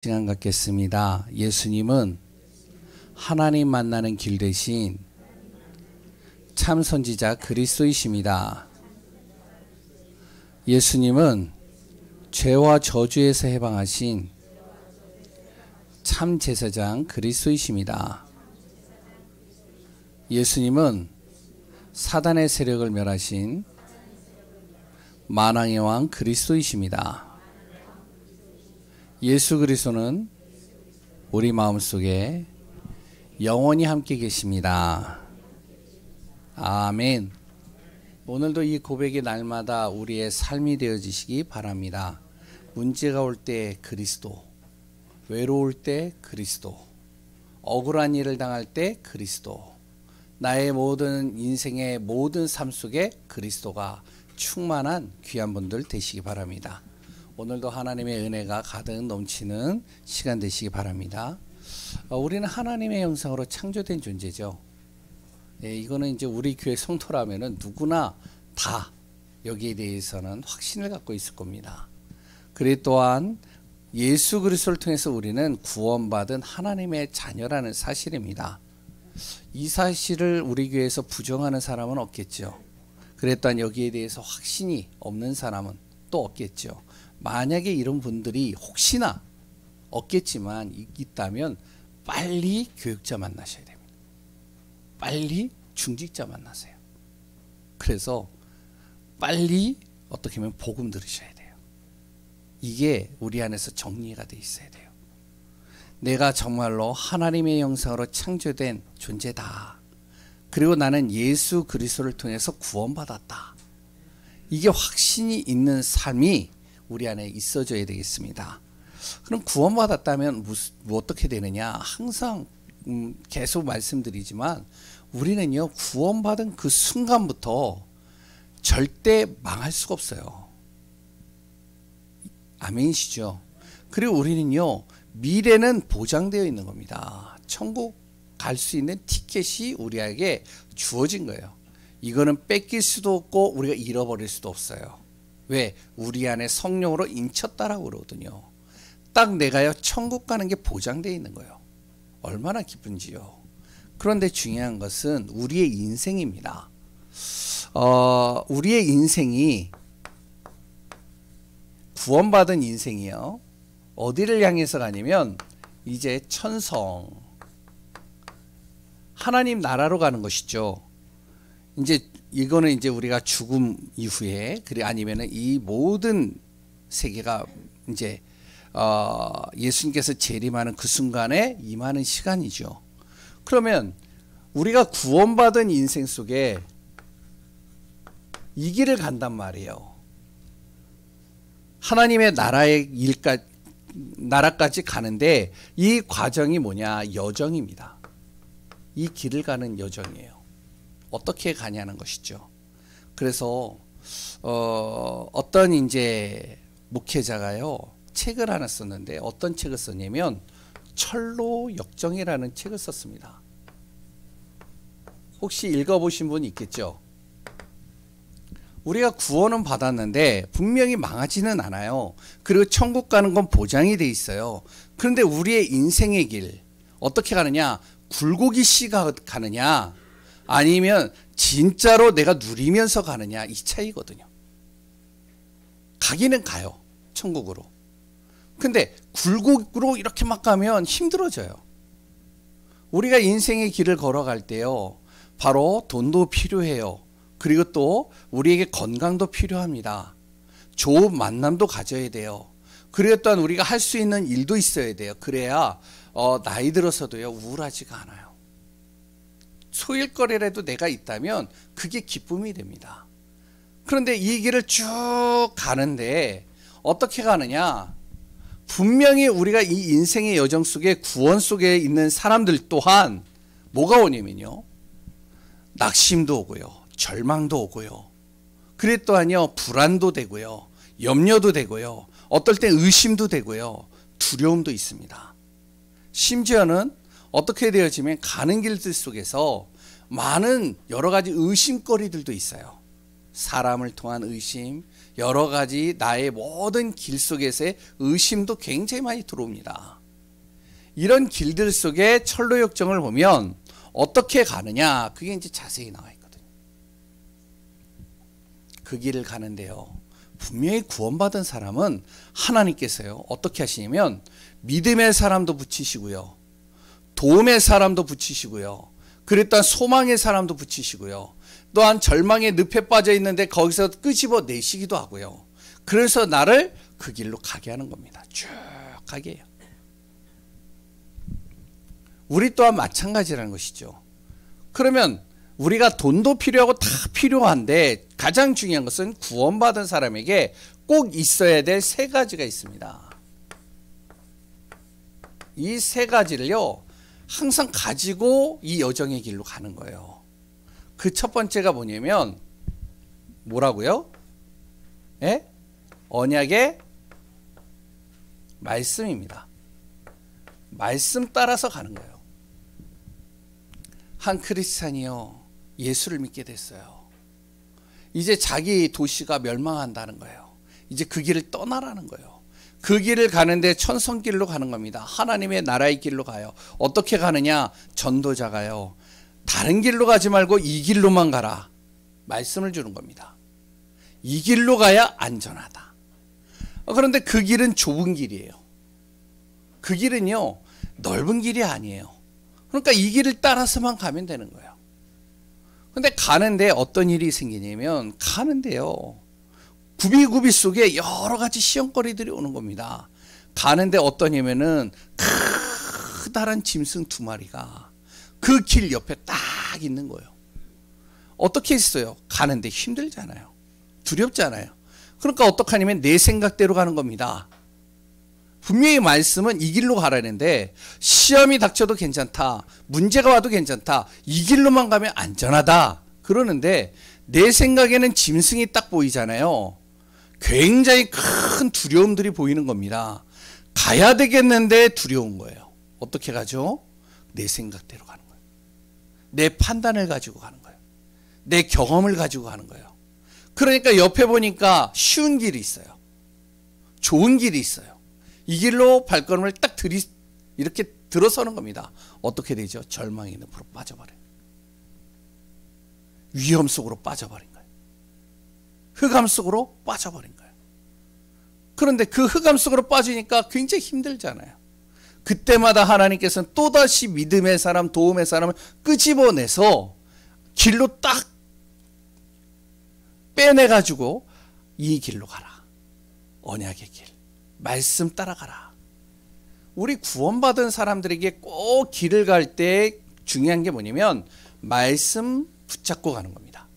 시간 갖겠습니다. 예수님은 하나님 만나는 길 대신 참 선지자 그리스도이십니다. 예수님은 죄와 저주에서 해방하신 참 제사장 그리스도이십니다. 예수님은 사단의 세력을 멸하신 만왕의 왕 그리스도이십니다. 예수 그리스도는 우리 마음속에 영원히 함께 계십니다. 아멘. 오늘도 이 고백이 날마다 우리의 삶이 되어지시기 바랍니다. 문제가 올 때 그리스도, 외로울 때 그리스도, 억울한 일을 당할 때 그리스도, 나의 모든 인생의 모든 삶 속에 그리스도가 충만한 귀한 분들 되시기 바랍니다. 오늘도 하나님의 은혜가 가득 넘치는 시간 되시기 바랍니다. 우리는 하나님의 형상으로 창조된 존재죠. 이거는 이제 우리 교회 성도라면은 누구나 다 여기에 대해서는 확신을 갖고 있을 겁니다. 그리 또한 예수 그리스도를 통해서 우리는 구원받은 하나님의 자녀라는 사실입니다. 이 사실을 우리 교회에서 부정하는 사람은 없겠죠. 그래 또한 여기에 대해서 확신이 없는 사람은 또 없겠죠. 만약에 이런 분들이 혹시나 없겠지만 있다면 빨리 교육자 만나셔야 됩니다. 빨리 중직자 만나세요. 그래서 빨리 어떻게 보면 복음 들으셔야 돼요. 이게 우리 안에서 정리가 돼 있어야 돼요. 내가 정말로 하나님의 형상으로 창조된 존재다. 그리고 나는 예수 그리스도를 통해서 구원받았다. 이게 확신이 있는 삶이 우리 안에 있어줘야 되겠습니다. 그럼 구원받았다면 어떻게 되느냐? 항상 계속 말씀드리지만 우리는요, 구원받은 그 순간부터 절대 망할 수가 없어요. 아멘이시죠? 그리고 우리는요, 미래는 보장되어 있는 겁니다. 천국 갈 수 있는 티켓이 우리에게 주어진 거예요. 이거는 뺏길 수도 없고 우리가 잃어버릴 수도 없어요. 왜? 우리 안에 성령으로 인쳤다라고 그러거든요. 딱 내가요, 천국 가는 게 보장되어 있는 거예요. 얼마나 기쁜지요. 그런데 중요한 것은 우리의 인생입니다. 우리의 인생이 구원받은 인생이요. 어디를 향해서 가냐면 이제 천성, 하나님 나라로 가는 것이죠. 이제 이거는 이제 우리가 죽음 이후에 그리 아니면은 이 모든 세계가 이제 예수님께서 재림하는 그 순간에 임하는 시간이죠. 그러면 우리가 구원받은 인생 속에 이 길을 간단 말이에요. 하나님의 나라까지 가는데 이 과정이 뭐냐? 여정입니다. 이 길을 가는 여정이에요. 어떻게 가냐는 것이죠. 그래서 어떤 이제 목회자가요, 책을 하나 썼는데 어떤 책을 썼냐면 철로 역정이라는 책을 썼습니다. 혹시 읽어보신 분 있겠죠? 우리가 구원은 받았는데 분명히 망하지는 않아요. 그리고 천국 가는 건 보장이 돼 있어요. 그런데 우리의 인생의 길 어떻게 가느냐? 굴곡이 씨가 가느냐? 아니면 진짜로 내가 누리면서 가느냐, 이 차이거든요. 가기는 가요, 천국으로. 근데 굴곡으로 이렇게 막 가면 힘들어져요. 우리가 인생의 길을 걸어갈 때요, 바로 돈도 필요해요. 그리고 또 우리에게 건강도 필요합니다. 좋은 만남도 가져야 돼요. 그리고 또한 우리가 할 수 있는 일도 있어야 돼요. 그래야 나이 들어서도요, 우울하지가 않아요. 소일거리라도 내가 있다면 그게 기쁨이 됩니다. 그런데 이 길을 쭉 가는데 어떻게 가느냐? 분명히 우리가 이 인생의 여정 속에 구원 속에 있는 사람들 또한 뭐가 오냐면요, 낙심도 오고요, 절망도 오고요, 그래 또한요, 불안도 되고요, 염려도 되고요, 어떨 때 의심도 되고요, 두려움도 있습니다. 심지어는 어떻게 되어지면 가는 길들 속에서 많은 여러 가지 의심거리들도 있어요. 사람을 통한 의심, 여러 가지 나의 모든 길 속에서의 의심도 굉장히 많이 들어옵니다. 이런 길들 속에 철로역정을 보면 어떻게 가느냐, 그게 이제 자세히 나와 있거든요. 그 길을 가는데요, 분명히 구원받은 사람은 하나님께서요 어떻게 하시냐면 믿음의 사람도 붙이시고요, 도움의 사람도 붙이시고요, 그랬던 소망의 사람도 붙이시고요, 또한 절망의 늪에 빠져 있는데 거기서 끄집어 내시기도 하고요. 그래서 나를 그 길로 가게 하는 겁니다. 쭉 가게 해요. 우리 또한 마찬가지라는 것이죠. 그러면 우리가 돈도 필요하고 다 필요한데 가장 중요한 것은 구원받은 사람에게 꼭 있어야 될 세 가지가 있습니다. 이 세 가지를요 항상 가지고 이 여정의 길로 가는 거예요. 그 첫 번째가 뭐냐면 뭐라고요? 예? 언약의 말씀입니다. 말씀 따라서 가는 거예요. 한 크리스찬이요 예수를 믿게 됐어요. 이제 자기 도시가 멸망한다는 거예요. 이제 그 길을 떠나라는 거예요. 그 길을 가는데 천성길로 가는 겁니다. 하나님의 나라의 길로 가요. 어떻게 가느냐? 전도자가요 다른 길로 가지 말고 이 길로만 가라 말씀을 주는 겁니다. 이 길로 가야 안전하다. 그런데 그 길은 좁은 길이에요. 그 길은요 넓은 길이 아니에요. 그러니까 이 길을 따라서만 가면 되는 거예요. 근데 가는데 어떤 일이 생기냐면 가는데요 구비구비 속에 여러 가지 시험거리들이 오는 겁니다. 가는데 어떠냐면은 크다란 짐승 2마리가 그 길 옆에 딱 있는 거예요. 어떻게 했어요? 가는데 힘들잖아요. 두렵잖아요. 그러니까 어떡하냐면 내 생각대로 가는 겁니다. 분명히 말씀은 이 길로 가라는데 시험이 닥쳐도 괜찮다, 문제가 와도 괜찮다, 이 길로만 가면 안전하다 그러는데 내 생각에는 짐승이 딱 보이잖아요. 굉장히 큰 두려움들이 보이는 겁니다. 가야 되겠는데 두려운 거예요. 어떻게 가죠? 내 생각대로 가는 거예요. 내 판단을 가지고 가는 거예요. 내 경험을 가지고 가는 거예요. 그러니까 옆에 보니까 쉬운 길이 있어요. 좋은 길이 있어요. 이 길로 발걸음을 딱 이렇게 들어서는 겁니다. 어떻게 되죠? 절망의 늪으로 빠져버려요. 위험 속으로 빠져버린 거예요. 흑암 속으로 빠져버린 거예요. 그런데 그 흑암 속으로 빠지니까 굉장히 힘들잖아요. 그때마다 하나님께서는 또다시 믿음의 사람, 도움의 사람을 끄집어내서 길로 딱 빼내가지고 이 길로 가라. 언약의 길. 말씀 따라가라. 우리 구원받은 사람들에게 꼭 길을 갈 때 중요한 게 뭐냐면 말씀 붙잡고 가는 겁니다.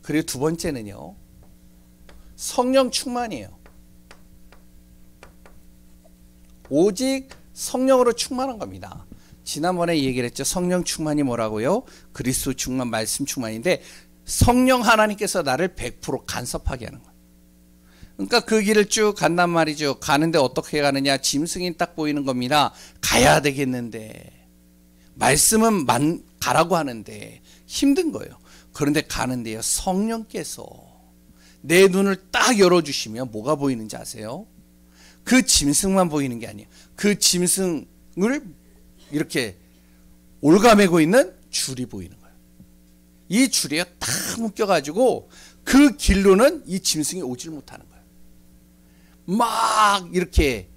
그리고 두 번째는요 성령 충만이에요. 오직 성령으로 충만한 겁니다. 지난번에 얘기를 했죠. 성령 충만이 뭐라고요? 그리스도 충만, 말씀 충만인데 성령 하나님께서 나를 100% 간섭하게 하는 거예요. 그러니까 그 길을 쭉 간단 말이죠. 가는데 어떻게 가느냐? 짐승이 딱 보이는 겁니다. 가야 되겠는데 말씀은 가라고 하는데 힘든 거예요. 그런데 가는데요 성령께서 내 눈을 딱 열어주시면 뭐가 보이는지 아세요? 그 짐승만 보이는 게 아니에요. 그 짐승을 이렇게 올가매고 있는 줄이 보이는 거예요. 이 줄이요 딱 묶여가지고 그 길로는 이 짐승이 오질 못하는 거예요. 막 이렇게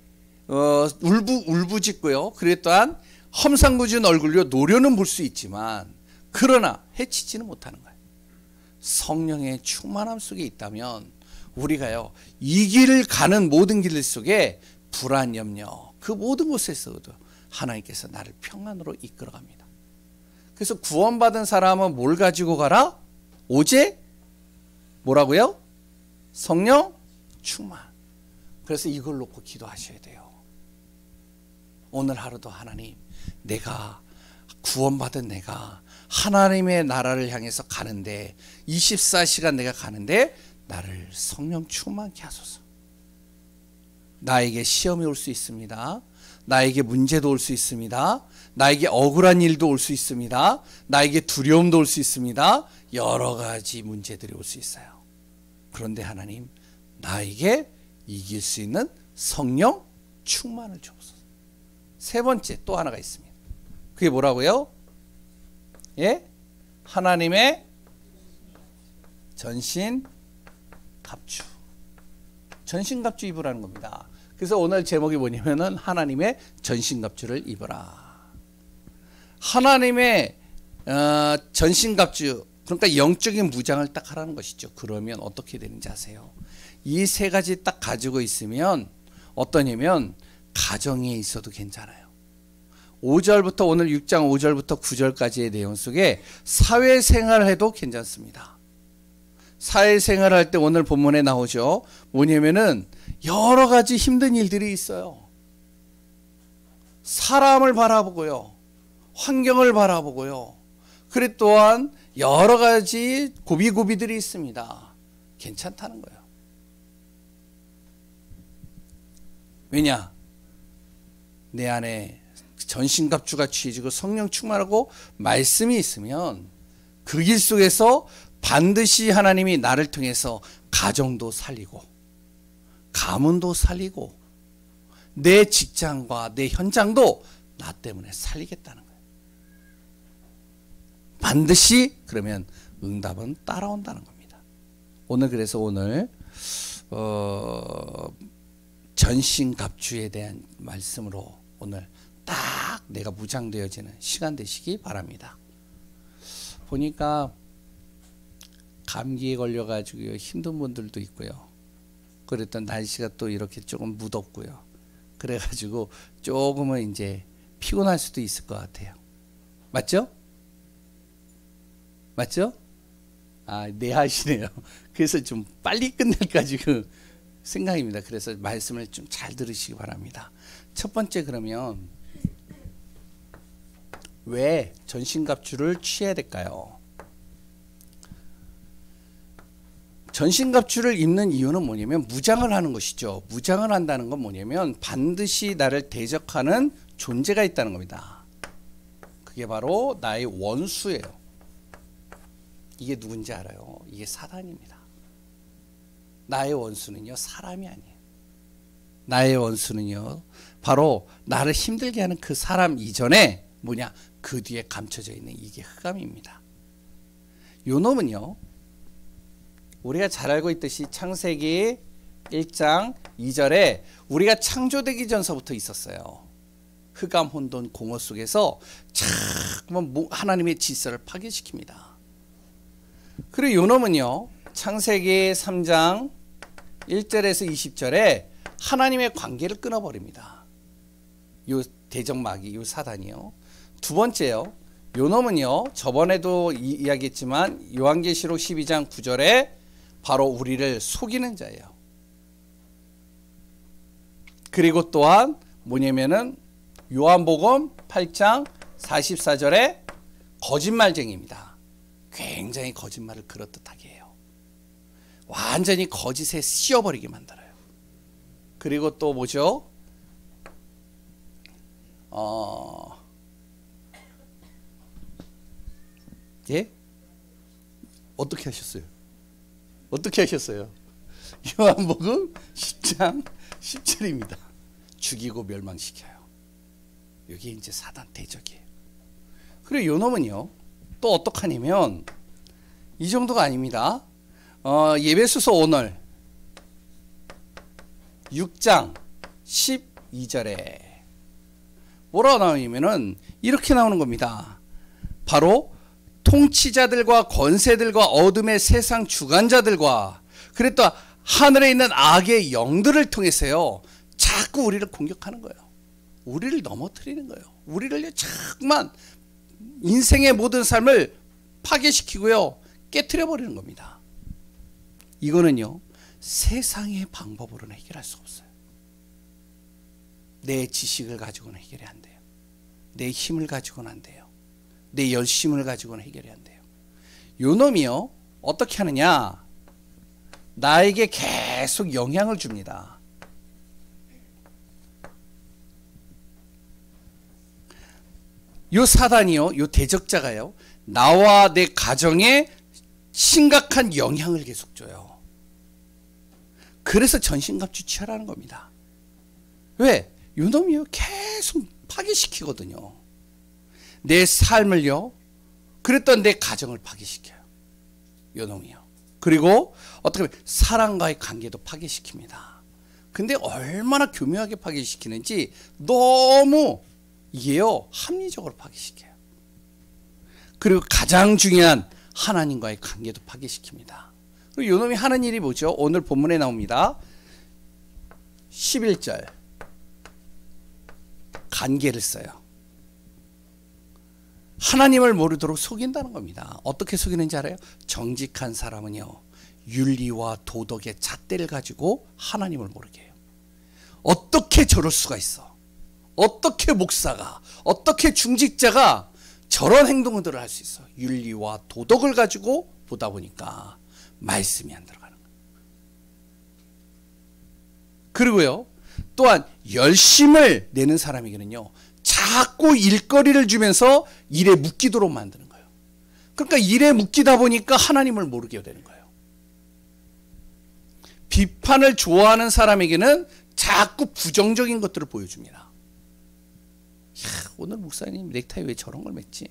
울부짖고요. 그래 또한 험상궂은 얼굴로 노려는 볼 수 있지만 그러나 해치지는 못하는 거예요. 성령의 충만함 속에 있다면 우리가요 이 길을 가는 모든 길 속에 불안, 염려 그 모든 곳에서도 하나님께서 나를 평안으로 이끌어갑니다. 그래서 구원받은 사람은 뭘 가지고 가라? 오직 뭐라고요? 성령 충만. 그래서 이걸 놓고 기도하셔야 돼요. 오늘 하루도 하나님, 내가 구원받은 내가 하나님의 나라를 향해서 가는데 24시간 내가 가는데 나를 성령 충만케 하소서. 나에게 시험이 올 수 있습니다. 나에게 문제도 올 수 있습니다. 나에게 억울한 일도 올 수 있습니다. 나에게 두려움도 올 수 있습니다. 여러 가지 문제들이 올 수 있어요. 그런데 하나님, 나에게 이길 수 있는 성령 충만을 주옵소서. 세 번째 또 하나가 있습니다. 그게 뭐라고요? 예? 하나님의 전신갑주. 전신갑주 입으라는 겁니다. 그래서 오늘 제목이 뭐냐면은 하나님의 전신갑주를 입어라. 하나님의 전신갑주, 그러니까 영적인 무장을 딱 하라는 것이죠. 그러면 어떻게 되는지 아세요? 이 세 가지 딱 가지고 있으면 어떠냐면 가정에 있어도 괜찮아요. 5절부터 오늘 6장 5절부터 9절까지의 내용 속에 사회생활을 해도 괜찮습니다. 사회생활을 할 때 오늘 본문에 나오죠. 뭐냐면은 여러 가지 힘든 일들이 있어요. 사람을 바라보고요. 환경을 바라보고요. 그리고 또한 여러 가지 고비고비들이 있습니다. 괜찮다는 거예요. 왜냐? 내 안에 전신갑주가 취해지고 성령 충만하고 말씀이 있으면 그 길 속에서 반드시 하나님이 나를 통해서 가정도 살리고 가문도 살리고 내 직장과 내 현장도 나 때문에 살리겠다는 거예요. 반드시 그러면 응답은 따라온다는 겁니다. 오늘 그래서 오늘 전신갑주에 대한 말씀으로 오늘 딱 내가 무장되어지는 시간 되시기 바랍니다. 보니까 감기에 걸려가지고 힘든 분들도 있고요. 그랬던 날씨가 또 이렇게 조금 무덥고요. 그래가지고 조금은 이제 피곤할 수도 있을 것 같아요. 맞죠? 맞죠? 아, 네 하시네요. 그래서 좀 빨리 끝낼까 지금 생각입니다. 그래서 말씀을 좀 잘 들으시기 바랍니다. 첫 번째, 그러면 왜 전신갑주를 취해야 될까요? 전신갑주를 입는 이유는 뭐냐면 무장을 하는 것이죠. 무장을 한다는 건 뭐냐면 반드시 나를 대적하는 존재가 있다는 겁니다. 그게 바로 나의 원수예요. 이게 누군지 알아요? 이게 사단입니다. 나의 원수는요, 사람이 아니에요. 나의 원수는요, 바로 나를 힘들게 하는 그 사람 이전에 뭐냐? 그 뒤에 감춰져 있는 이게 흑암입니다. 요 놈은요, 우리가 잘 알고 있듯이 창세기 1장 2절에 우리가 창조되기 전서부터 있었어요. 흑암, 혼돈, 공허 속에서 자꾸만 하나님의 질서를 파괴시킵니다. 그리고 요 놈은요, 창세기 3장 1절에서 20절에 하나님의 관계를 끊어버립니다. 요 대적마귀, 요 사단이요. 두 번째요, 요 놈은요, 저번에도 이야기했지만 요한계시록 12장 9절에 바로 우리를 속이는 자예요. 그리고 또한 뭐냐면은 요한복음 8장 44절에 거짓말쟁이입니다. 굉장히 거짓말을 그럴듯하게 해요. 완전히 거짓에 씌워버리게 만들어요. 그리고 또 뭐죠? 예? 어떻게 하셨어요? 어떻게 하셨어요? 요한복음 10장 10절입니다. 죽이고 멸망시켜요. 이게 이제 사단 대적이에요. 그리고 요 놈은요, 또 어떡하냐면 이 정도가 아닙니다. 예배소서 오늘 6장 12절에 뭐라고 나오냐면은 이렇게 나오는 겁니다. 바로 통치자들과 권세들과 어둠의 세상 주관자들과 그랬다 하늘에 있는 악의 영들을 통해서요, 자꾸 우리를 공격하는 거예요. 우리를 넘어뜨리는 거예요. 우리를 자꾸만 인생의 모든 삶을 파괴시키고요, 깨트려 버리는 겁니다. 이거는요, 세상의 방법으로는 해결할 수 없어요. 내 지식을 가지고는 해결이 안 돼요. 내 힘을 가지고는 안 돼요. 내 열심을 가지고는 해결이 안 돼요. 요 놈이요, 어떻게 하느냐? 나에게 계속 영향을 줍니다. 요 사단이요, 요 대적자가요, 나와 내 가정에 심각한 영향을 계속 줘요. 그래서 전신갑주 취하라는 겁니다. 왜? 요 놈이요 계속 파괴시키거든요. 내 삶을요, 그랬던 내 가정을 파괴시켜요. 요 놈이요. 그리고 어떻게 보면 사람과의 관계도 파괴시킵니다. 근데 얼마나 교묘하게 파괴시키는지 너무 이게요 합리적으로 파괴시켜요. 그리고 가장 중요한 하나님과의 관계도 파괴시킵니다. 그리고 요놈이 하는 일이 뭐죠? 오늘 본문에 나옵니다. 11절 관계를 써요. 하나님을 모르도록 속인다는 겁니다. 어떻게 속이는지 알아요? 정직한 사람은요 윤리와 도덕의 잣대를 가지고 하나님을 모르게 해요. 어떻게 저럴 수가 있어? 어떻게 목사가, 어떻게 중직자가 저런 행동들을 할 수 있어? 윤리와 도덕을 가지고 보다 보니까 말씀이 안 들어가는 거예요. 그리고요 또한 열심을 내는 사람에게는요 자꾸 일거리를 주면서 일에 묶이도록 만드는 거예요. 그러니까 일에 묶이다 보니까 하나님을 모르게 되는 거예요. 비판을 좋아하는 사람에게는 자꾸 부정적인 것들을 보여줍니다. 야, 오늘 목사님 넥타이 왜 저런 걸 맸지?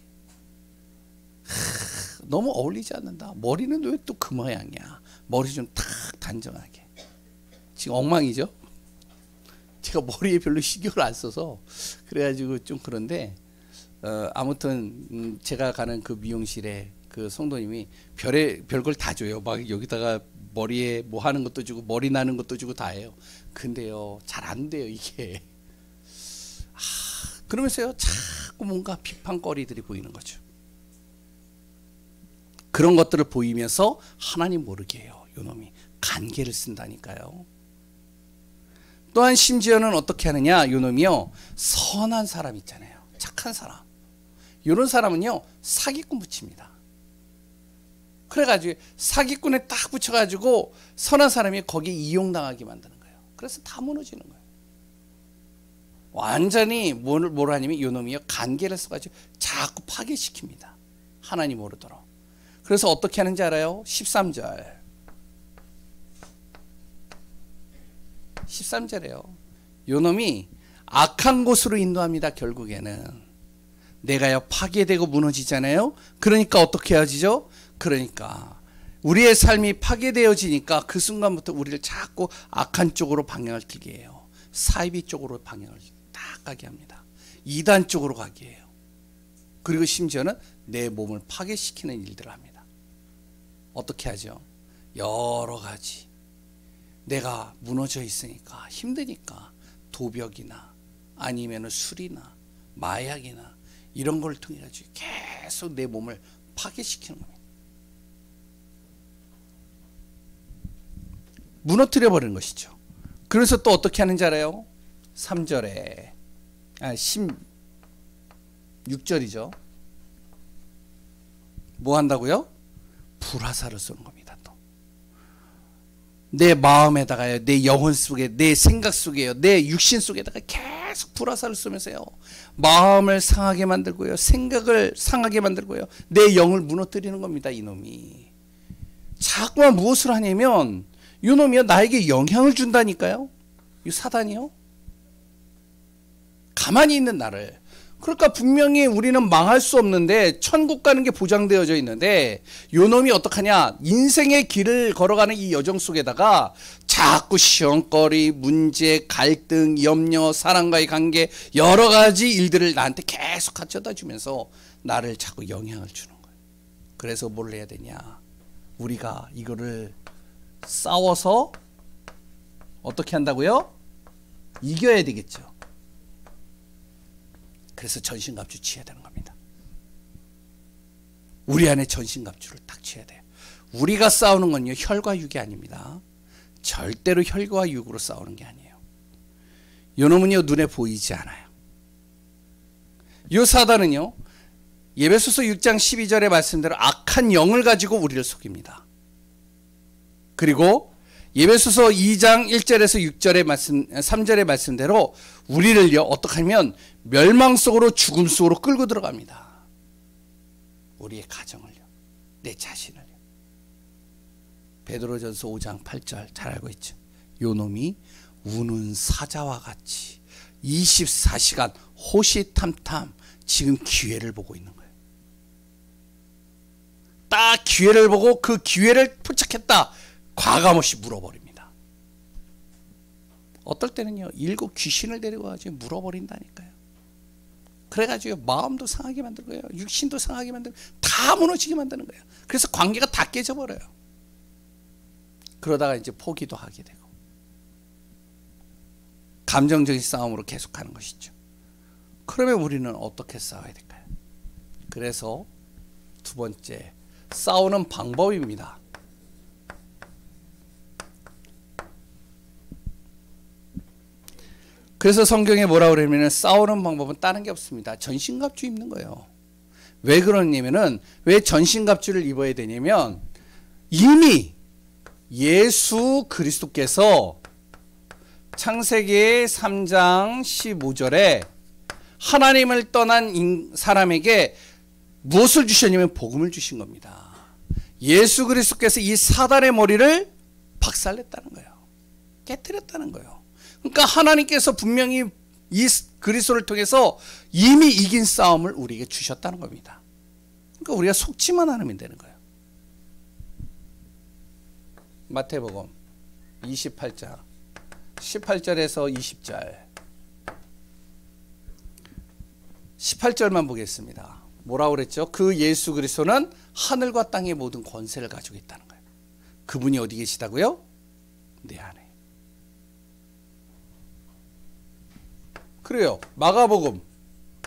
너무 어울리지 않는다. 머리는 왜 또 그 모양이야? 머리 좀 탁 단정하게. 지금 엉망이죠? 제가 머리에 별로 신경을 안 써서 그래가지고 좀 그런데 아무튼 제가 가는 그 미용실에 그 성도님이 별걸 다 줘요. 막 여기다가 머리에 뭐 하는 것도 주고 머리 나는 것도 주고 다 해요. 근데요 잘 안 돼요 이게. 그러면서요 자꾸 뭔가 비판거리들이 보이는 거죠. 그런 것들을 보이면서 하나님 모르게 해요. 요놈이 관계를 쓴다니까요. 또한 심지어는 어떻게 하느냐, 요놈이요 선한 사람 있잖아요, 착한 사람, 이런 사람은요 사기꾼 붙입니다. 그래가지고 사기꾼에 딱 붙여가지고 선한 사람이 거기에 이용당하게 만드는 거예요. 그래서 다 무너지는 거예요. 완전히 뭘 하냐면 요놈이요 관계를 써가지고 자꾸 파괴시킵니다. 하나님 모르도록. 그래서 어떻게 하는지 알아요? 13절에요. 요놈이 악한 곳으로 인도합니다. 결국에는 내가요 파괴되고 무너지잖아요. 그러니까 어떻게 해야지죠? 그러니까 우리의 삶이 파괴되어지니까 그 순간부터 우리를 자꾸 악한 쪽으로 방향을 틀게 해요. 사이비 쪽으로 방향을 딱 가게 합니다. 이단 쪽으로 가게 해요. 그리고 심지어는 내 몸을 파괴시키는 일들을 합니다. 어떻게 하죠? 여러 가지. 내가 무너져 있으니까 힘드니까 도벽이나 아니면 술이나 마약이나 이런 걸 통해 가지고 계속 내 몸을 파괴시키는 겁니다. 무너뜨려 버리는 것이죠. 그래서 또 어떻게 하는지 알아요? 3절에 16절이죠. 뭐 한다고요? 불화살을 쏘는 겁니다. 또 내 마음에다가요, 내 영혼 속에, 내 생각 속에요, 내 육신 속에다가 계속 불화살을 쏘면서요 마음을 상하게 만들고요, 생각을 상하게 만들고요, 내 영을 무너뜨리는 겁니다. 이놈이 자꾸만 무엇을 하냐면 이놈이요 나에게 영향을 준다니까요. 이 사단이요 가만히 있는 나를, 그러니까 분명히 우리는 망할 수 없는데 천국 가는 게 보장되어져 있는데 요놈이 어떡하냐, 인생의 길을 걸어가는 이 여정 속에다가 자꾸 시험거리, 문제, 갈등, 염려, 사람과의 관계, 여러 가지 일들을 나한테 계속 갖춰다 주면서 나를 자꾸 영향을 주는 거예요. 그래서 뭘 해야 되냐, 우리가 이거를 싸워서 어떻게 한다고요? 이겨야 되겠죠. 그래서 전신갑주 취해야 되는 겁니다. 우리 안에 전신갑주를 딱 취해야 돼요. 우리가 싸우는 건요 혈과 육이 아닙니다. 절대로 혈과 육으로 싸우는 게 아니에요. 요놈은요 눈에 보이지 않아요. 요 사단은요 예배소서 6장 12절의 말씀대로 악한 영을 가지고 우리를 속입니다. 그리고 예배소서 2장 1절에서 6절의 말씀, 3절의 말씀대로 우리를요, 어떻게 하면 멸망 속으로 죽음 속으로 끌고 들어갑니다. 우리의 가정을요, 내 자신을요. 베드로전서 5장 8절 잘 알고 있죠. 요 놈이 우는 사자와 같이 24시간 호시탐탐 지금 기회를 보고 있는 거예요. 딱 기회를 보고 그 기회를 포착했다. 과감없이 물어버립니다. 어떨 때는요, 7 귀신을 데리고 가지고 물어버린다니까요. 그래가지고 마음도 상하게 만들고요, 육신도 상하게 만들고 다 무너지게 만드는 거예요. 그래서 관계가 다 깨져버려요. 그러다가 이제 포기도 하게 되고 감정적인 싸움으로 계속하는 것이죠. 그러면 우리는 어떻게 싸워야 될까요? 그래서 두 번째, 싸우는 방법입니다. 그래서 성경에 뭐라고 그러냐면 싸우는 방법은 다른 게 없습니다. 전신갑주 입는 거예요. 왜 그러냐면은, 왜 전신갑주를 입어야 되냐면, 이미 예수 그리스도께서 창세기 3장 15절에 하나님을 떠난 사람에게 무엇을 주셨냐면 복음을 주신 겁니다. 예수 그리스도께서 이 사단의 머리를 박살냈다는 거예요. 깨뜨렸다는 거예요. 그러니까 하나님께서 분명히 이 그리스도를 통해서 이미 이긴 싸움을 우리에게 주셨다는 겁니다. 그러니까 우리가 속지만 않으면 되는 거예요. 마태복음 28장 18절에서 20절 18절만 보겠습니다. 뭐라고 그랬죠? 그 예수 그리스도는 하늘과 땅의 모든 권세를 가지고 있다는 거예요. 그분이 어디 계시다고요? 내 안에. 그래요. 마가복음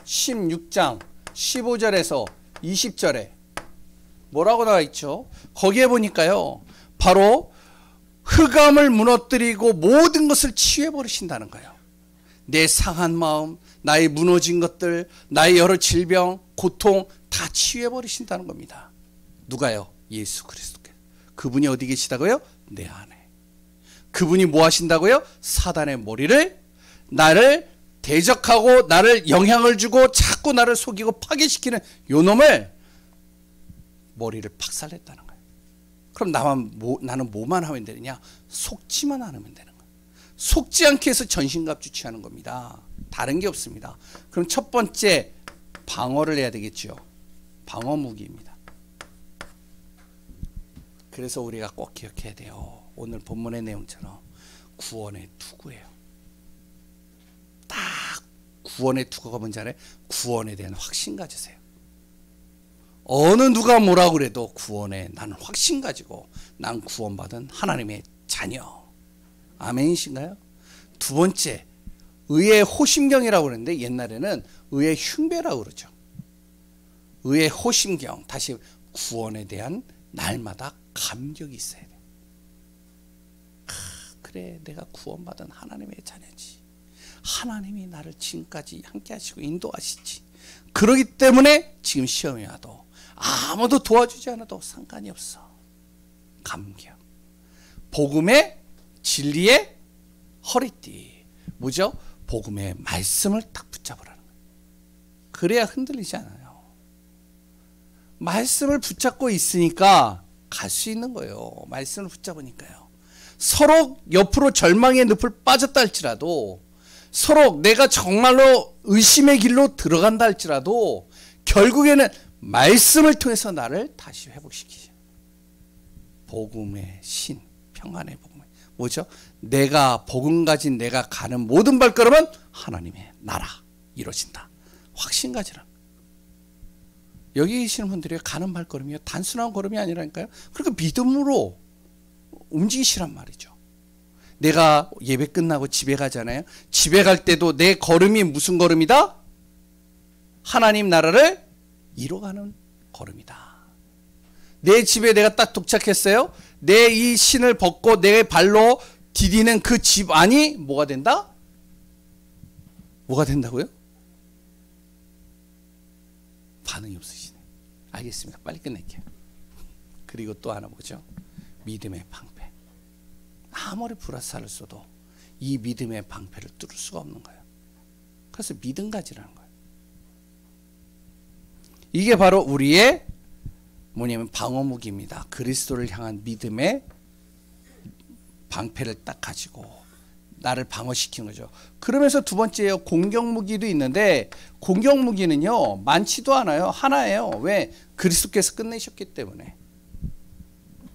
16장 15절에서 20절에 뭐라고 나와 있죠? 거기에 보니까요, 바로 흑암을 무너뜨리고 모든 것을 치유해 버리신다는 거예요. 내 상한 마음, 나의 무너진 것들, 나의 여러 질병, 고통 다 치유해 버리신다는 겁니다. 누가요? 예수 그리스도께서. 그분이 어디 계시다고요? 내 안에. 그분이 뭐 하신다고요? 사단의 머리를, 나를 대적하고 나를 영향을 주고 자꾸 나를 속이고 파괴시키는 요 놈을 머리를 박살냈다는 거예요. 그럼 나는 뭐만 하면 되느냐? 속지만 않으면 되는 거예요. 속지 않게 해서 전신갑주 취하는 겁니다. 다른 게 없습니다. 그럼 첫 번째, 방어를 해야 되겠죠. 방어 무기입니다. 그래서 우리가 꼭 기억해야 돼요. 오늘 본문의 내용처럼 구원의 투구예요. 딱 구원의 투구가 뭔지 알아요? 구원에 대한 확신 가지세요. 어느 누가 뭐라고 그래도 구원에 나는 확신 가지고 난 구원받은 하나님의 자녀. 아멘이신가요? 두 번째, 의의 호심경이라고 그러는데 옛날에는 의의 흉배라고 그러죠. 의의 호심경, 다시 구원에 대한 날마다 감격이 있어야 돼. 그래, 내가 구원받은 하나님의 자녀지. 하나님이 나를 지금까지 함께 하시고 인도하시지. 그러기 때문에 지금 시험이 와도 아무도 도와주지 않아도 상관이 없어. 감격. 복음의 진리의 허리띠. 뭐죠? 복음의 말씀을 딱 붙잡으라는 거예요. 그래야 흔들리지 않아요. 말씀을 붙잡고 있으니까 갈 수 있는 거예요. 말씀을 붙잡으니까요. 서로 옆으로 절망의 늪을 빠졌다 할지라도, 서로 내가 정말로 의심의 길로 들어간다 할지라도 결국에는 말씀을 통해서 나를 다시 회복시키죠. 복음의 신, 평안의 복음. 뭐죠? 내가 복음 가진 내가 가는 모든 발걸음은 하나님의 나라 이루어진다. 확신 가지라. 여기 계시는 분들이 가는 발걸음이 단순한 걸음이 아니라니까요. 그러니까 믿음으로 움직이시란 말이죠. 내가 예배 끝나고 집에 가잖아요. 집에 갈 때도 내 걸음이 무슨 걸음이다? 하나님 나라를 이뤄가는 걸음이다. 내 집에 내가 딱 도착했어요. 내 이 신을 벗고 내 발로 디디는 그 집 안이 뭐가 된다? 뭐가 된다고요? 반응이 없으시네. 알겠습니다. 빨리 끝낼게요. 그리고 또 하나 보죠. 믿음의 방패. 아무리 불화살을 쏘도 이 믿음의 방패를 뚫을 수가 없는 거예요. 그래서 믿음 가지라는 거예요. 이게 바로 우리의 뭐냐면 방어무기입니다. 그리스도를 향한 믿음의 방패를 딱 가지고 나를 방어시키는 거죠. 그러면서 두 번째요, 공격무기도 있는데, 공격무기는요 많지도 않아요. 하나예요. 왜? 그리스도께서 끝내셨기 때문에.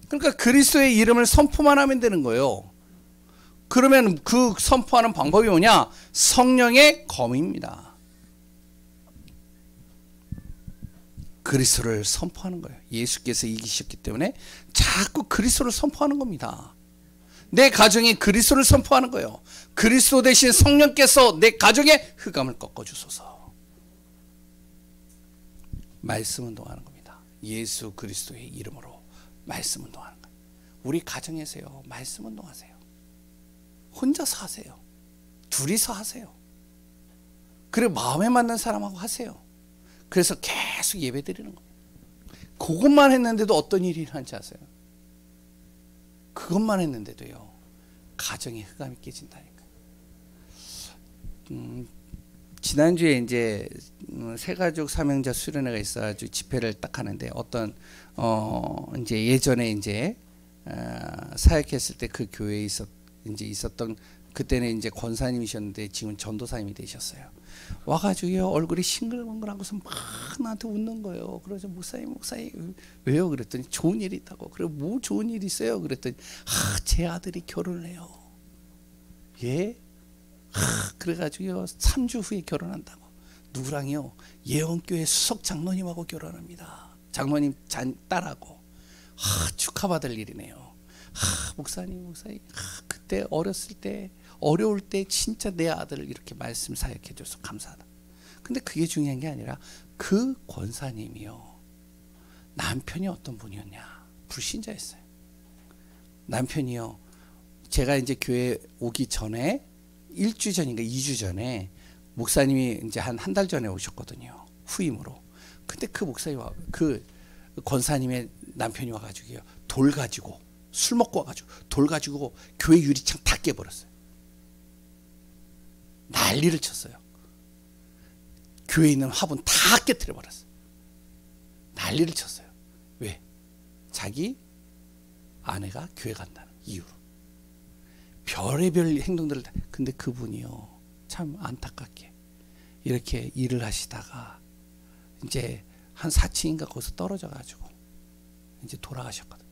그러니까 그리스도의 이름을 선포만 하면 되는 거예요. 그러면 그 선포하는 방법이 뭐냐? 성령의 검입니다. 그리스도를 선포하는 거예요. 예수께서 이기셨기 때문에 자꾸 그리스도를 선포하는 겁니다. 내 가정에 그리스도를 선포하는 거예요. 그리스도 대신 성령께서 내 가정의 흑암을 꺾어주소서. 말씀 운동하는 겁니다. 예수 그리스도의 이름으로 말씀 운동하는 거예요. 우리 가정에서요, 말씀 운동하세요. 혼자서 하세요. 둘이서 하세요. 그리고 마음에 맞는 사람하고 하세요. 그래서 계속 예배 드리는 겁니다. 그것만 했는데도 어떤 일이 일어난지 아세요? 그것만 했는데도요, 가정의 흑암이 깨진다니까. 지난주에 이제 새가족 사명자 수련회가 있어가지고 집회를 딱 하는데, 어떤 이제 예전에 이제 사역했을 때 그 교회에 있었던, 그때는 이제 권사님이셨는데 지금 전도사님이 되셨어요. 와가지고요, 얼굴이 싱글벙글하고서 막 나한테 웃는 거예요. 그래서 목사님 왜요? 그랬더니 좋은 일이 있다고. 그래, 뭐 좋은 일이 있어요? 그랬더니 제 아들이 결혼을 해요. 예? 그래가지고요, 3주 후에 결혼한다고. 누구랑요? 예원교회 수석 장로님하고 결혼합니다. 장로님 딸하고. 축하받을 일이네요. 목사님, 그때 어렸을 때, 어려울 때 진짜 내 아들을 이렇게 말씀 사역해줘서 감사하다. 근데 그게 중요한 게 아니라, 그 권사님이요, 남편이 어떤 분이었냐? 불신자였어요. 남편이요, 제가 이제 교회 오기 전에 1주 전인가 2주 전에 목사님이 이제 한 달 전에 오셨거든요. 후임으로. 근데 그 목사님, 그 권사님의 남편이 와가지고요, 돌 가지고, 술 먹고 와가지고 돌 가지고 교회 유리창 다 깨버렸어요. 난리를 쳤어요. 교회에 있는 화분 다 깨트려 버렸어요. 난리를 쳤어요. 왜? 자기 아내가 교회 간다는 이유로. 별의별 행동들을 다. 근데 그분이요, 참 안타깝게 이렇게 일을 하시다가 이제 한 4층인가 거기서 떨어져 가지고 이제 돌아가셨거든.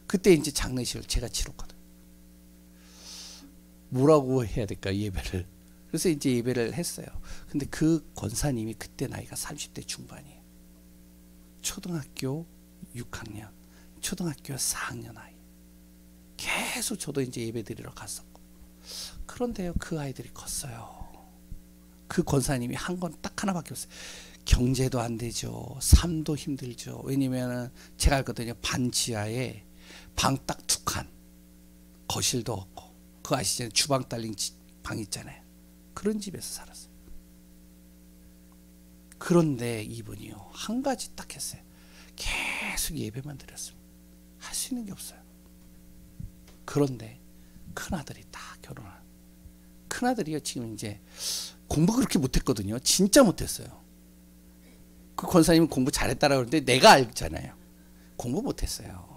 그때 이제 장례식을 제가 치렀거든. 뭐라고 해야 될까, 예배를. 그래서 이제 예배를 했어요. 근데 그 권사님이 그때 나이가 30대 중반이에요. 초등학교 6학년, 초등학교 4학년 아이. 계속 저도 이제 예배 드리러 갔었고. 그런데요, 그 아이들이 컸어요. 그 권사님이 한 건 딱 하나밖에 없어요. 경제도 안 되죠. 삶도 힘들죠. 왜냐면은 제가 알거든요. 반 지하에 방 딱 2칸, 거실도 없고, 그거 아시잖아요. 주방 딸린 방 있잖아요. 그런 집에서 살았어요. 그런데 이분이요, 한 가지 딱 했어요. 계속 예배만 드렸습니다. 할 수 있는 게 없어요. 그런데 큰아들이 딱 결혼한. 큰아들이요, 지금 이제 공부 그렇게 못했거든요. 진짜 못했어요. 그 권사님은 공부 잘했다라고 그러는데 내가 알잖아요. 공부 못했어요.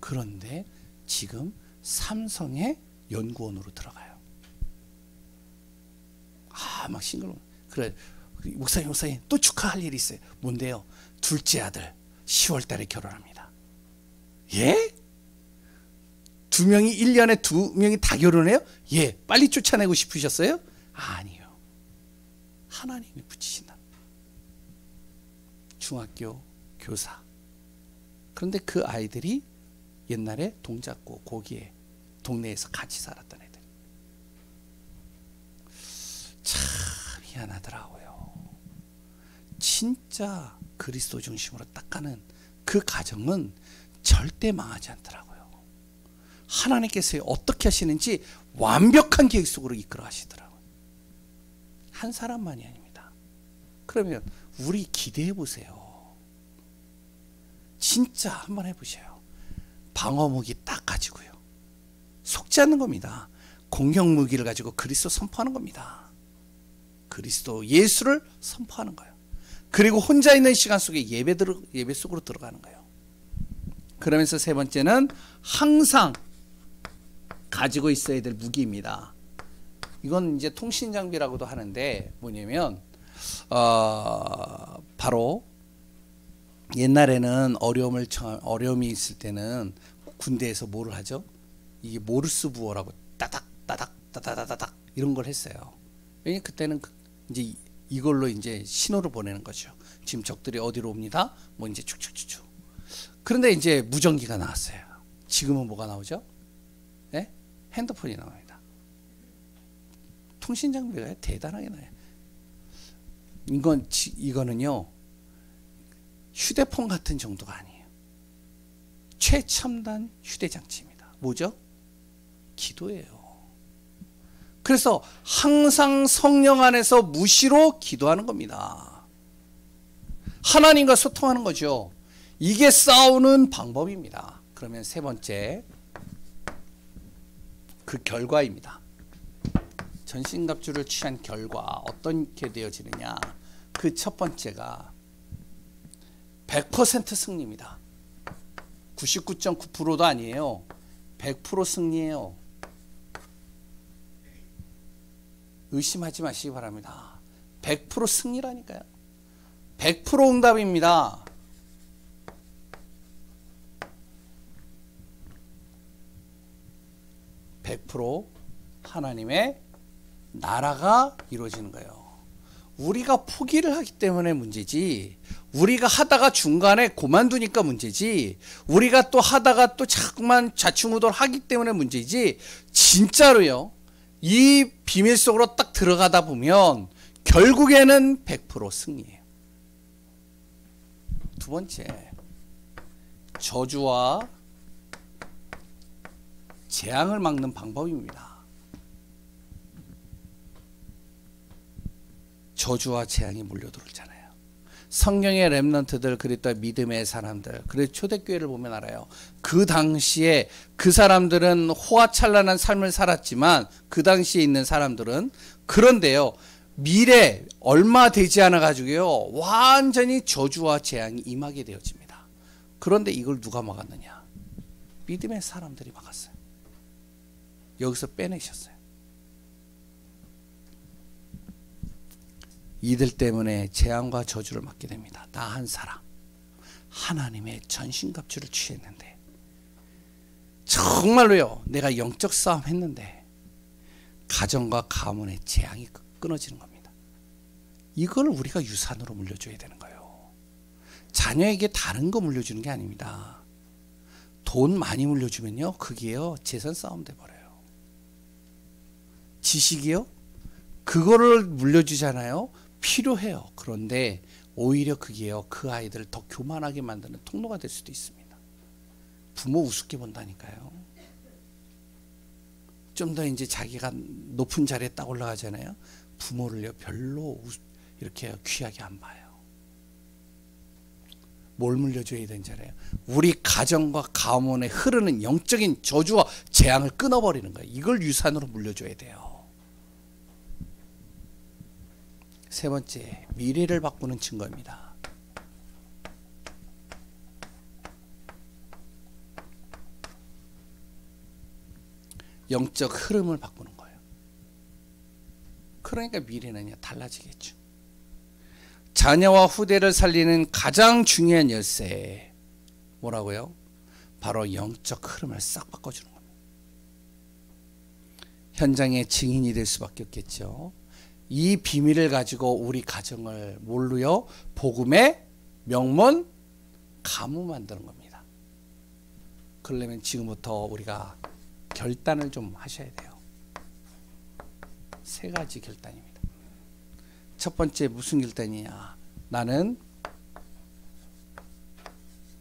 그런데 지금 삼성의 연구원으로 들어가요. 막 싱글벙글. 그래, 목사님 또 축하할 일이 있어요. 뭔데요? 둘째 아들 10월 달에 결혼합니다. 예? 2명이 1년에 2명이 다 결혼해요? 예. 빨리 쫓아내고 싶으셨어요? 아니요. 하나님이 붙이신다. 중학교 교사. 그런데 그 아이들이 옛날에 동작구 고기에 동네에서 같이 살았던 애들. 참 희한하더라고요. 진짜 그리스도 중심으로 딱 가는 그 가정은 절대 망하지 않더라고요. 하나님께서 어떻게 하시는지 완벽한 계획 속으로 이끌어 가시더라고요. 한 사람만이 아닙니다. 그러면 우리 기대해 보세요. 진짜 한번 해보세요. 방어무기 딱 가지고요, 속지 않는 겁니다. 공격 무기를 가지고 그리스도 선포하는 겁니다. 그리스도 예수를 선포하는 거예요. 그리고 혼자 있는 시간 속에 예배 속으로 들어가는 거예요. 그러면서 세 번째는 항상 가지고 있어야 될 무기입니다. 이건 이제 통신 장비라고도 하는데 뭐냐면 바로 옛날에는 어려움이 있을 때는 군대에서 뭐를 하죠? 이게 모르스 부호라고 따닥 따닥 따닥 이런 걸 했어요. 왜냐면 그때는 이제 이걸로 이제 신호를 보내는 거죠. 지금 적들이 어디로 옵니다. 뭐 이제 축축축축. 그런데 이제 무전기가 나왔어요. 지금은 뭐가 나오죠? 네? 핸드폰이 나옵니다. 통신 장비가 대단하게 나요. 이거는요 휴대폰 같은 정도가 아니에요. 최첨단 휴대장치입니다. 뭐죠? 기도예요. 그래서 항상 성령 안에서 무시로 기도하는 겁니다. 하나님과 소통하는 거죠. 이게 싸우는 방법입니다. 그러면 세 번째, 그 결과입니다. 전신갑주를 취한 결과 어떻게 되어지느냐. 그 첫 번째가 100% 승리입니다. 99.9%도 아니에요. 100% 승리예요. 의심하지 마시기 바랍니다. 100% 승리라니까요. 100% 응답입니다. (100% 하나님의 나라가 이루어지는 거예요. 우리가 포기를 하기 때문에 문제지, 우리가 하다가 중간에 그만두니까 문제지, 우리가 또 하다가 또 자꾸만 좌충우돌하기 때문에 문제지, 진짜로요 이 비밀 속으로 딱 들어가다 보면 결국에는 100% 승리예요. 두 번째, 저주와 재앙을 막는 방법입니다. 저주와 재앙이 몰려들었잖아요. 성경의 렘넌트들, 그리고 믿음의 사람들, 그리고 초대교회를 보면 알아요. 그 당시에 그 사람들은 호화찬란한 삶을 살았지만, 그 당시에 있는 사람들은, 그런데요 미래 얼마 되지 않아 가지고요 완전히 저주와 재앙이 임하게 되어집니다. 그런데 이걸 누가 막았느냐? 믿음의 사람들이 막았어요. 여기서 빼내셨어요. 이들 때문에 재앙과 저주를 맞게 됩니다. 나 한 사람 하나님의 전신갑주를 취했는데, 정말로요 내가 영적 싸움 했는데 가정과 가문의 재앙이 끊어지는 겁니다. 이걸 우리가 유산으로 물려줘야 되는 거예요. 자녀에게 다른 거 물려주는 게 아닙니다. 돈 많이 물려주면요 그게요 재산 싸움 돼버려요. 지식이요 그거를 물려주잖아요. 필요해요. 그런데 오히려 그게요 그 아이들을 더 교만하게 만드는 통로가 될 수도 있습니다. 부모 우습게 본다니까요. 좀 더 이제 자기가 높은 자리에 딱 올라가잖아요. 부모를요 별로 이렇게 귀하게 안 봐요. 뭘 물려줘야 되는지 알아요? 우리 가정과 가문에 흐르는 영적인 저주와 재앙을 끊어버리는 거예요. 이걸 유산으로 물려줘야 돼요. 세 번째, 미래를 바꾸는 증거입니다. 영적 흐름을 바꾸는 거예요. 그러니까 미래는요 달라지겠죠. 자녀와 후대를 살리는 가장 중요한 열쇠 뭐라고요? 바로 영적 흐름을 싹 바꿔주는 겁니다. 현장의 증인이 될 수밖에 없겠죠. 이 비밀을 가지고 우리 가정을 뭘로요? 복음의 명문 가문 만드는 겁니다. 그러려면 지금부터 우리가 결단을 좀 하셔야 돼요. 세 가지 결단입니다. 첫 번째 무슨 결단이냐? 나는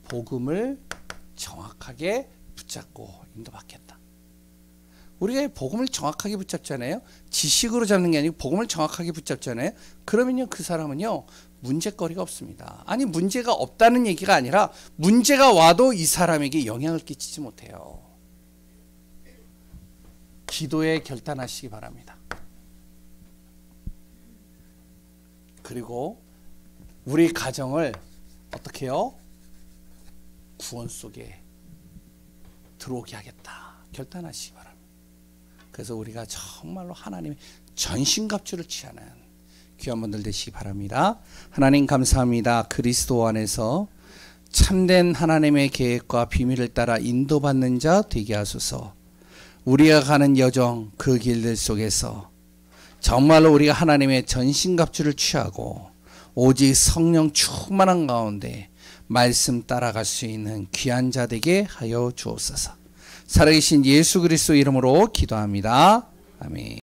복음을 정확하게 붙잡고 인도받겠다. 우리가 복음을 정확하게 붙잡잖아요. 지식으로 잡는 게 아니고 복음을 정확하게 붙잡잖아요. 그러면요 그 사람은요 문제거리가 없습니다. 아니 문제가 없다는 얘기가 아니라 문제가 와도 이 사람에게 영향을 끼치지 못해요. 기도에 결단하시기 바랍니다. 그리고 우리 가정을 어떻게 해요? 구원 속에 들어오게 하겠다 결단하시기 바랍니다. 그래서 우리가 정말로 하나님의 전신갑주를 취하는 귀한 분들 되시기 바랍니다. 하나님 감사합니다. 그리스도 안에서 참된 하나님의 계획과 비밀을 따라 인도받는 자 되게 하소서. 우리가 가는 여정 그 길들 속에서 정말로 우리가 하나님의 전신갑주를 취하고 오직 성령 충만한 가운데 말씀 따라갈 수 있는 귀한 자 되게 하여 주옵소서. 살아계신 예수 그리스도 이름으로 기도합니다. 아멘.